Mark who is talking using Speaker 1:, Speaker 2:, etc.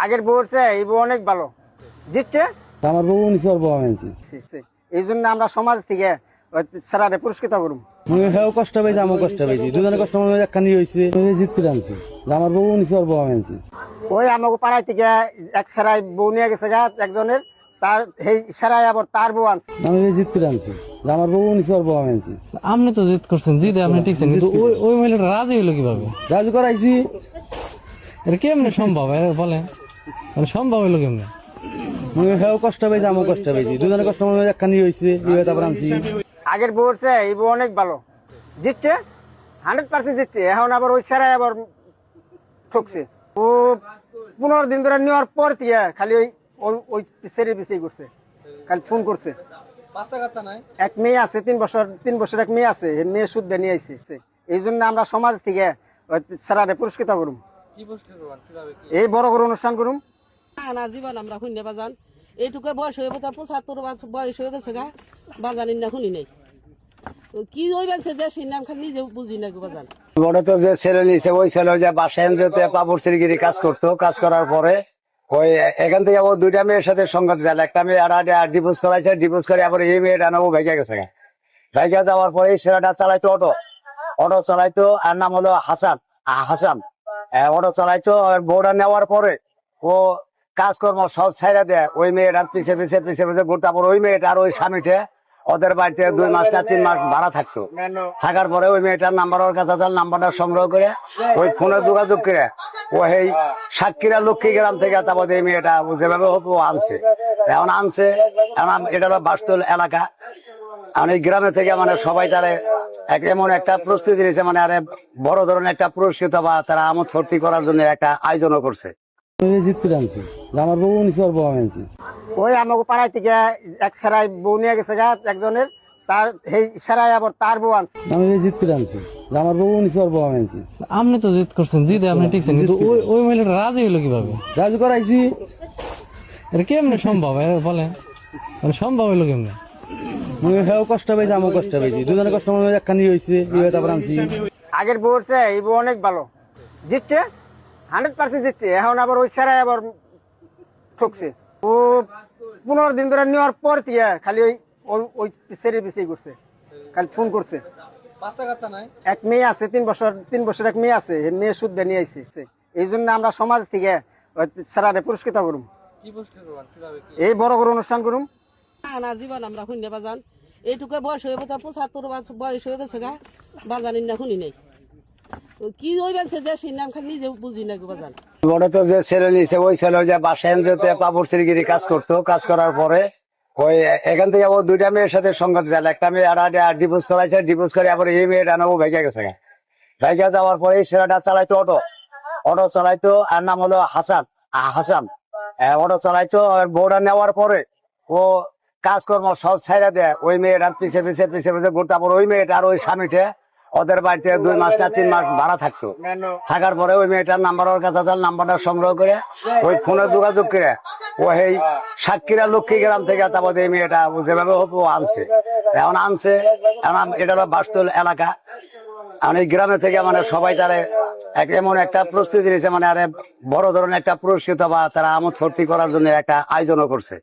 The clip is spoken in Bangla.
Speaker 1: আগের বউ হচ্ছে এই বউ অনেক ভালো দিচ্ছে।
Speaker 2: আমার বউ নিচে ওর বউ আনছি।
Speaker 1: এই জন্য আমরা সমাজ থেকে স্যারারে পুরস্কৃত করুম।
Speaker 2: হেও কষ্ট পাইছে, আমিও কষ্ট পাইছি, দুজনে কষ্ট একখানি হয়েছে, জিত করে আনছি। আমার বউ নিচে ওর বউ আনছি।
Speaker 1: ওই আমাকে পাড়ায় থেকে এক স্যারাই বউ নিয়ে গেছে গা একজনের, তার সেই স্যারাই আবার তার বউ আনছে।
Speaker 2: আমি জিত করে আনছি, আমার বউ নিচে ওর বউ আনছি।
Speaker 3: আপনি তো জিত করছেন, জিতে আপনি টিকছেন, কিন্তু ওই মহিলাটা রাজি হইলো কিভাবে?
Speaker 2: রাজি করাইছি।
Speaker 3: এটা কেমনে সম্ভব বলেন, মানে সম্ভব হইলো কেমনে?
Speaker 2: হেও কষ্ট পাইছে, আমিও কষ্ট পাইছি, দুজনে কষ্ট একখানি হয়েছে, তারপর আনছি।
Speaker 1: আগের বউ হচ্ছে এই বউ অনেক ভালো দিচ্ছে, 100% দিচ্ছে। এখন আবার ওই স্যারাই আবার ঠকছে। ও 15 দিন ধরে নেওয়ার পর দিয়ে খালি ওই সেরে পিছিয়ে করছে, খালি ফোন করছে। এক মেয়ে আছে, 3 বছর এক মেয়ে আছে, এই মেয়ে শুদ্ধ নিয়ে আইছে। এই জন্য আমরা সমাজ থেকে স্যারারে পুরস্কৃত করুম, এই বড় করে অনুষ্ঠান করুম।
Speaker 4: না জীবন আমরা শুনে বাজান এইটুকু বয়স হয়ে 75 বয়স হয়ে গেছে গা, বাজান না শুনি নাই কি ওই বলছে দেশের নাম খালি নিজে বুঝি না বাজান।
Speaker 5: বড় তো যে ছেলে নিয়েছে ওই ছেলে যে বাসায় পাপড় সিরিগিরি কাজ করতো, কাজ করার পরে ওই এখান থেকে ও 2টা মেয়ের সাথে সঙ্গত যায়। একটা মেয়ে ডিভোর্স করাইছে, ডিভোর্স করে আবার এই মেয়েটা ও ভেগে গেছে। ভেগে যাওয়ার পরে এই ছেলেটা চালাইতো অটো চালাইতো, আর নাম হলো হাসান। অটো চালাইতো। বউটা নেওয়ার পরে ও কাজকর্ম সব ছাইড়া দেয়, ওই মেয়েটার পিছে ঘুরতে। তারপর ওই মেয়েটা আর ওই স্বামীটা ওদের বাড়িতে 2 মাস না 3 মাস ভাড়া থাকতো। থাকার পরে ওই মেয়েটার নাম্বার ওর কাছে, নাম্বারটা সংগ্রহ করে ওই ফোনে যোগাযোগ করে ও এই সাতক্ষীরা লক্ষ্মী গ্রাম থেকে তারপর এই মেয়েটা যেভাবে হোক ও আনছে। এখন এটা হলো বাসতল এলাকা। এখন এই গ্রামে থেকে মানে সবাই তারা এমন একটা প্রস্তুতি নিয়েছে, মানে আরে বড় ধরনের একটা পুরস্কৃত বা তারা আমোদ ফুর্তি করার জন্য একটা আয়োজনও করছে।
Speaker 2: জিত করে আনছি, আমার বউ নিচে ওর বউ আনছি।
Speaker 1: ওই আমাকে পাড়ায় থেকে এক স্যারাই বউ নিয়ে গেছে গা একজনের, তার সেই স্যারাই আবার তার বউ আনছে।
Speaker 2: আমি জিত করে আনছি, আমার বউ নিচে ওর বউ আনছি।
Speaker 3: আপনি তো জিত করছেন, জিতে আপনি টিকছেন, কিন্তু ওই মহিলাটা রাজি হইলো কিভাবে?
Speaker 2: রাজি করাইছি।
Speaker 3: এটা কেমনে সম্ভব বলেন, মানে সম্ভব হইলো কেমনে?
Speaker 2: হেও কষ্ট পাইছে, আমিও কষ্ট পাইছি, দুজনে কষ্ট একখানি হয়েছে, তারপর আনছি।
Speaker 1: আগের বউ হচ্ছে এই বউ অনেক ভালো দিচ্ছে, 100% দিচ্ছে। এখন আবার ওই স্যারাই আবার ঠকছে। ও 15 দিন ধরে নেওয়ার পর দিয়ে খালি ওই সেরে পিছিয়ে করছে, খালি ফোন করছে। এক মেয়ে আছে, 3 বছর এক মেয়ে আছে, এই মেয়ে শুদ্ধ নিয়ে আইছে। এই জন্য আমরা সমাজ থেকে স্যারারে পুরস্কৃত করুম, এই বড় করে অনুষ্ঠান করুম।
Speaker 4: না জীবন আমরা শুনে বাজান এইটুকু বয়স হয়ে 75 বয়স হয়ে গেছে গা, বাজান না শুনি নাই কি ওই বলছে দেশের নাম খালি নিজে বুঝি না বাজান।
Speaker 5: বড় তো যে ছেলে নিয়েছে ওই ছেলে যে বাসায় পাপড় সিরিগিরি কাজ করতো, কাজ করার পরে ওই এখান থেকে ও 2টা মেয়ের সাথে সঙ্গত যায়। একটা মেয়ে ডিভোর্স করাইছে, ডিভোর্স করে আবার এই মেয়েটা ও ভেগে গেছে। ভেগে যাওয়ার পরে এই ছেলেটা চালাইতো অটো চালাইতো, আর নাম হলো হাসান। অটো চালাইতো। বউটা নেওয়ার পরে ও কাজকর্ম সব ছাইড়া দেয়, ওই মেয়েটার পিছে ঘুরতে। তারপর ওই মেয়েটা আর ওই স্বামীটা ওদের বাড়িতে 2 মাস না 3 মাস ভাড়া থাকতো। থাকার পরে ওই মেয়েটার নাম্বার ওর কাছে, নাম্বারটা সংগ্রহ করে ওই ফোনে যোগাযোগ করে ও এই সাতক্ষীরা লক্ষ্মী গ্রাম থেকে তারপর এই মেয়েটা যেভাবে হোক ও আনছে। এখন এটা হলো বাসতল এলাকা। এখন এই গ্রামে থেকে মানে সবাই তারা এমন একটা প্রস্তুতি নিয়েছে, মানে আরে বড় ধরনের একটা পুরস্কৃত বা তারা আমোদ ফুর্তি করার জন্য একটা আয়োজনও করছে।